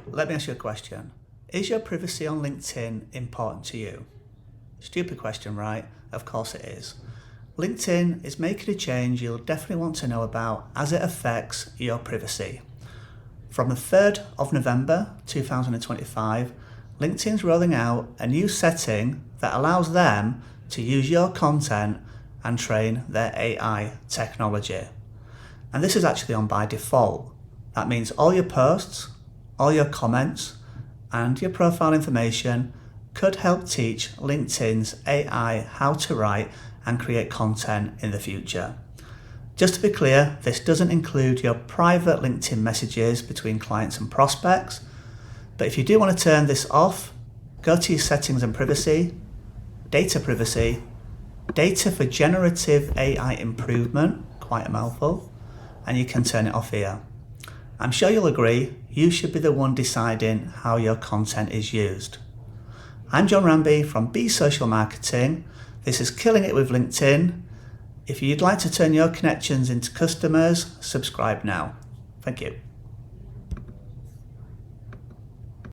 Let me ask you a question. Is your privacy on LinkedIn important to you? Stupid question, right? Of course it is. LinkedIn is making a change you'll definitely want to know about as it affects your privacy. From the 3rd of November 2025, LinkedIn's rolling out a new setting that allows them to use your content and train their AI technology. And this is actually on by default. That means all your posts, all your comments, and your profile information could help teach LinkedIn's AI how to write and create content in the future. Just to be clear, this doesn't include your private LinkedIn messages between clients and prospects, but if you do want to turn this off, go to your settings and privacy, data for generative AI improvement, quite a mouthful, and you can turn it off here. I'm sure you'll agree, you should be the one deciding how your content is used. I'm John Ranby from Be Social Marketing. This is Killing It with LinkedIn. If you'd like to turn your connections into customers, subscribe now. Thank you.